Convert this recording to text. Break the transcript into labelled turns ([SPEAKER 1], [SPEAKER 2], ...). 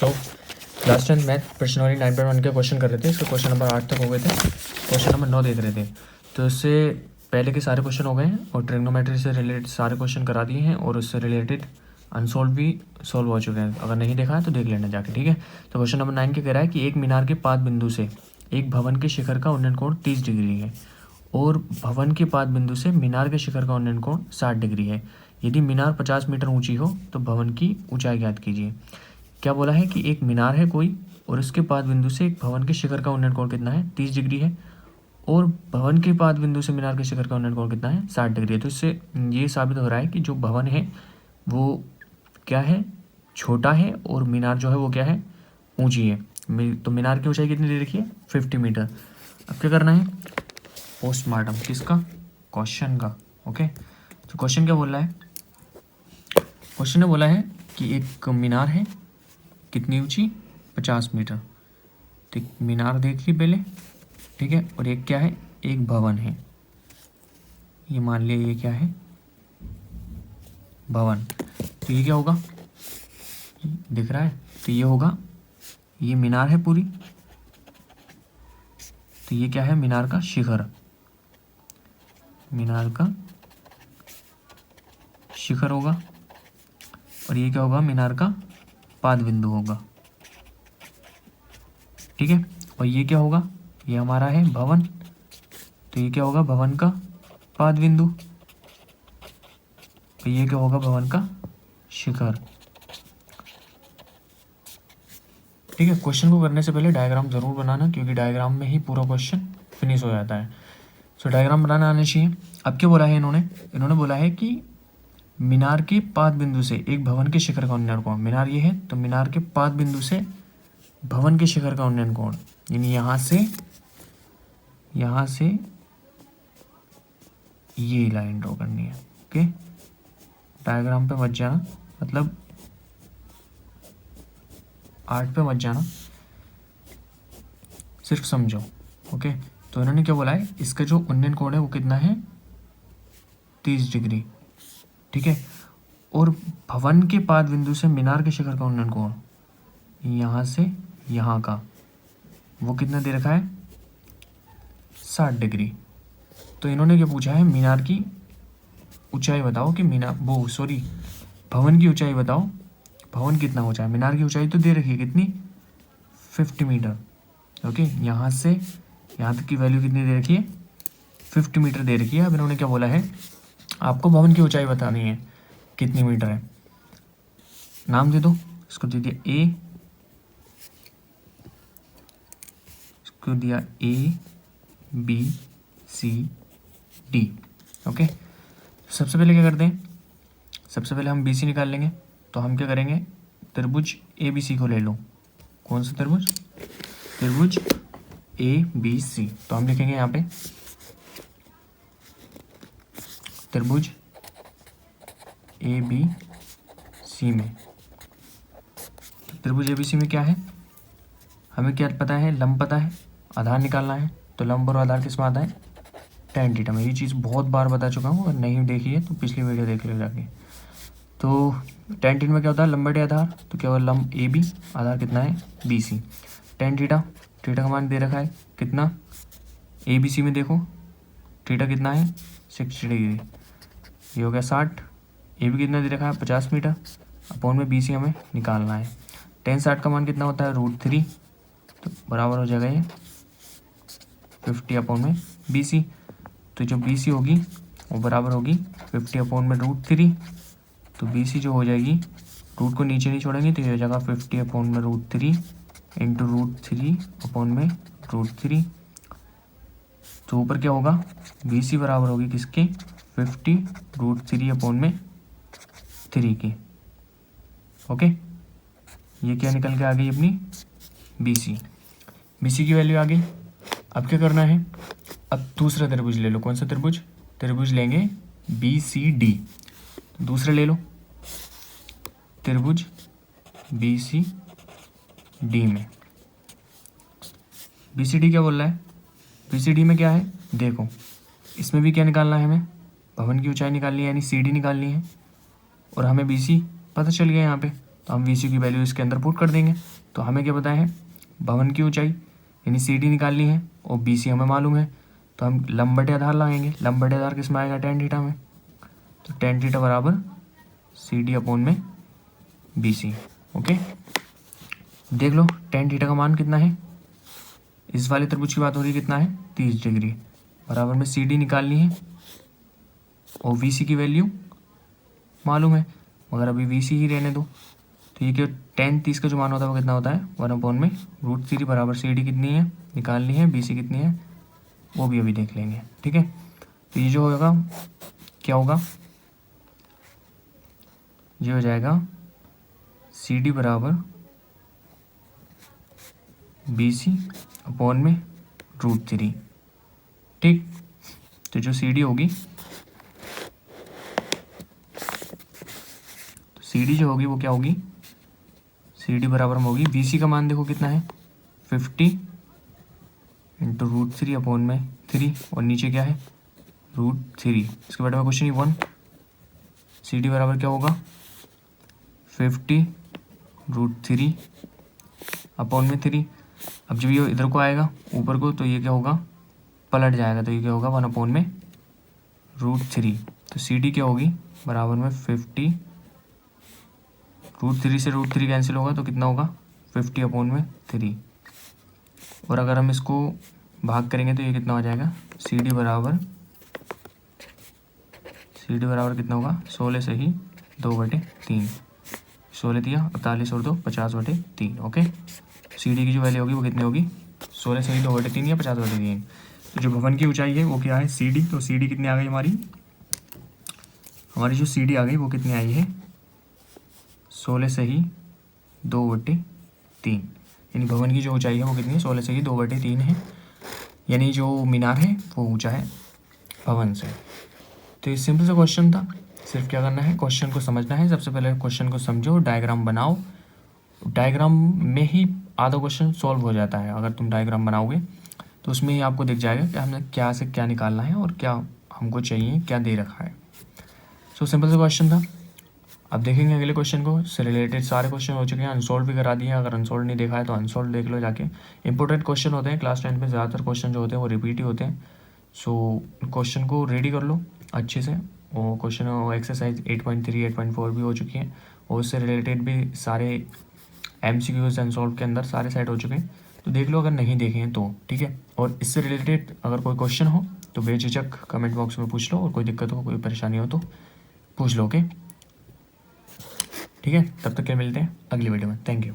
[SPEAKER 1] So last time math प्रश्नवाली 9.1 के question कर रहे थे, इसके क्वेश्चन नंबर 8 तक हो गए थे, क्वेश्चन नंबर 9 देख रहे थे। तो इससे पहले के सारे क्वेश्चन हो गए हैं और ट्रिग्नोमेट्री से रिलेटेड सारे क्वेश्चन करा दिए हैं और उससे रिलेटेड अनसोल्व भी सॉल्व हो चुके हैं। अगर नहीं देखा है तो देख लेना जाके, ठीक है। तो क्वेश्चन नंबर 9 के कह रहा है कि एक मीनार के पाद बिंदु से एक भवन के शिखर का उन्नयन कोण 30 डिग्री है और भवन के पाद बिंदु से मीनार के शिखर का उन्नयन कोण 60 डिग्री है। यदि मीनार 50 मीटर ऊंची हो तो भवन की ऊंचाई ज्ञात कीजिए। क्या बोला है कि एक मीनार है कोई और उसके पाद बिंदु से एक भवन के शिखर का उन्नयन कोण कितना है, 30 डिग्री है, और भवन के पाद बिंदु से मीनार के शिखर का उन्नयन कोण कितना है, 60 डिग्री है। तो इससे ये साबित हो रहा है कि जो भवन है वो क्या है, छोटा है, और मीनार जो है वो क्या है, ऊंची है। तो मीनार की ऊंचाई कितनी दे रखी है, 50 मीटर। अब क्या करना है, पोस्टमार्टम किसका, क्वेश्चन का। ओके, तो क्वेश्चन क्या बोल रहा है, क्वेश्चन ने बोला है कि एक मीनार है कितनी ऊंची, 50 मीटर। तो एक मीनार देख ली पहले, ठीक है, और एक क्या है, एक भवन है। ये मान लिया ये क्या है, भवन। तो ये क्या होगा, दिख रहा है, तो ये होगा, ये मीनार है पूरी, तो ये क्या है, मीनार का शिखर, मीनार का शिखर होगा, और ये क्या होगा, मीनार का पाद बिंदु होगा, ठीक है। और ये क्या होगा, ये हमारा है भवन, तो ये क्या होगा, भवन का पाद बिंदु, और ये क्या होगा, भवन का शिखर, ठीक है। क्वेश्चन को करने से पहले डायग्राम जरूर बनाना, क्योंकि डायग्राम में ही पूरा क्वेश्चन फिनिश हो जाता है। सो डायग्राम बनाना आना चाहिए। अब क्या बोला है इन्होंने बोला है कि मीनार के पाद बिंदु से एक भवन के शिखर का उन्नयन कोण, मीनार ये है तो मीनार के पाद बिंदु से भवन के शिखर का उन्नयन कोण, यानी यहाँ से ये लाइन ड्रॉ करनी है। ओके, डायग्राम पे मत जाना, मतलब आर्ट पे मत जाना, सिर्फ समझो। ओके, तो इन्होंने क्या बोला है, इसका जो उन्नयन कोण है वो कितना है, 30 डिग्री, ठीक है। और भवन के पाद बिंदु से मीनार के शिखर का उन्नयन कोण यहाँ से यहाँ का वो कितना दे रखा है, 60 डिग्री। तो इन्होंने क्या पूछा है, मीनार की ऊंचाई बताओ कि भवन की ऊंचाई बताओ, भवन कितना ऊंचा है। मीनार की ऊंचाई तो दे रखी है कितनी, 50 मीटर। ओके, यहाँ से यहाँ तक की वैल्यू कितनी दे रखी है, 50 मीटर दे रखी है। अब इन्होंने क्या बोला है, आपको भवन की ऊंचाई बतानी है कितनी मीटर है। नाम दे दो, इसको दे दिया ए, इसको दिया A B C D. Okay, सबसे पहले क्या करते हैं, सबसे पहले हम बी सी निकाल लेंगे। तो हम क्या करेंगे, त्रिभुज ए बी सी को ले लो। कौन सा त्रिभुज, त्रिभुज ए बी सी। तो हम लिखेंगे यहाँ पे त्रिभुज ए बी सी में, त्रिभुज ए बी सी में क्या है, हमें क्या पता है, लंब पता है, आधार निकालना है। तो लंब और आधार किस में आता है, tan थीटा में। ये चीज़ बहुत बार बता चुका हूँ, अगर नहीं देखी है तो पिछली वीडियो देख लो जाके। तो tan थीटा में क्या होता है, लंब बटे आधार, तो क्या होगा, लंब ए बी, आधार कितना है, B C. tan theta, theta का मान दे रखा है कितना, ए बी सी में देखो थीटा कितना है, 60 डिग्री, ये हो गया 60। ए बी कितना दे रखा है, 50 मीटर, अपॉन में बी सी हमें निकालना है। tan 60 का मान कितना होता है, √3, तो बराबर हो जाएगा ये 50 अपॉन में बी सी। तो जो बी सी होगी वो बराबर होगी 50 अपॉन में √3। तो बी सी जो हो जाएगी, रूट को नीचे नहीं छोड़ेंगे तो ये हो जाएगा 50 अपॉन में √3 इंटू √3 अपॉन में √3। तो ऊपर क्या होगा, बी सी बराबर होगी किसके, 50 √3 अपॉन में 3 की। ओके, ये क्या निकल के आ गई अपनी बी सी, बी सी की वैल्यू आ गई। अब क्या करना है, अब दूसरा त्रिभुज ले लो। कौन सा त्रिभुज, त्रिभुज लेंगे बी सी डी। दूसरा ले लो त्रिभुज बी सी डी में, बी सी डी क्या बोल रहा है, बी सी डी में क्या है, देखो इसमें भी क्या निकालना है, हमें भवन की ऊंचाई निकालनी है, यानी सी डी निकालनी है। और हमें बी सी पता चल गया यहाँ पे, तो हम VC की वैल्यू इसके अंदर पुट कर देंगे। तो हमें क्या पता है, भवन की ऊंचाई यानी CD निकालनी है और BC हमें मालूम है, तो हम लंब बटे आधार लगाएंगे। लंब बटे आधार किस में आएगा, tan थीटा में। तो tan थीटा बराबर CD अपॉन में BC। ओके, देख लो tan थीटा का मान कितना है, इस वाले त्रिभुज की बात हो रही है, कितना है 30 डिग्री। बराबर में CD निकालनी है और VC की वैल्यू मालूम है, मगर अभी VC ही रहने दो। तो ये क्या tan 30 का जो मान होता है वो कितना होता है, 1 में √3 बराबर CD कितनी है निकालनी है, BC कितनी है वो भी अभी देख लेंगे। ठीक है, तो ये जो होगा क्या होगा, ये हो जाएगा CD बराबर BC अपॉन में √3। ठीक, तो जो CD होगी, तो CD जो होगी वो क्या होगी, CD बराबर में होगी, BC का मान देखो कितना है 50 इंटू √3 अपॉन में 3, और नीचे क्या है √3। इसके बाद में क्वेश्चन 1, CD बराबर क्या होगा 50 √3 अपॉन में 3। अब जब ये इधर को आएगा ऊपर को तो ये क्या होगा, पलट जाएगा, तो ये क्या होगा 1 अपॉन में √3। तो CD क्या होगी बराबर में 50, √3 से √3 कैंसिल होगा तो कितना होगा 50 अपॉन में 3। और अगर हम इसको भाग करेंगे तो ये कितना हो जाएगा, CD बराबर कितना होगा 16 से ही 2/3, 16 दिया 48 और 2 50/3। ओके, CD की जो वैल्यू होगी वो कितनी होगी, 16 से ही 2/3 या 50/3। तो जो भवन की ऊंचाई है वो क्या है CD, तो CD कितनी आ गई हमारी जो CD आ गई वो कितनी आई है 16 से ही 2/3, यानी भवन की जो ऊंचाई है वो कितनी है 16 से ही 2/3 है, यानी जो मीनार है वो ऊंचा है भवन से। तो ये सिंपल सा क्वेश्चन था, सिर्फ क्या करना है क्वेश्चन को समझना है। सबसे पहले क्वेश्चन को समझो, डायग्राम बनाओ, डायग्राम में ही आधा क्वेश्चन सॉल्व हो जाता है। अगर तुम डायग्राम बनाओगे तो उसमें ही आपको दिख जाएगा कि हमने क्या से क्या निकालना है और क्या हमको चाहिए, क्या दे रखा है। सो सिंपल सा क्वेश्चन था। अब देखेंगे अगले क्वेश्चन को, इससे रिलेटेड सारे क्वेश्चन हो चुके हैं, अनसॉल्व भी करा दिए हैं। अगर अनसॉल्व नहीं देखा है तो अनसॉल्व देख लो जाके। इंपॉर्टेंट क्वेश्चन होते हैं क्लास 10 में, ज़्यादातर क्वेश्चन जो होते हैं वो रिपीट ही होते हैं। सो क्वेश्चन को रेडी कर लो अच्छे से। और क्वेश्चन एक्सरसाइज 8.3 8.4 भी हो चुकी हैं, और उससे रिलेटेड भी सारे MCQs अनसॉल्व के अंदर सारे सेट हो चुके हैं, तो देख लो अगर नहीं देखे हैं तो। ठीक है, और इससे रिलेटेड अगर कोई क्वेश्चन हो तो बेझिझक कमेंट बॉक्स में पूछ लो, और कोई दिक्कत हो कोई परेशानी हो तो पूछ लो। ओके, ठीक है, तब तक के मिलते हैं अगली वीडियो में। Thank you.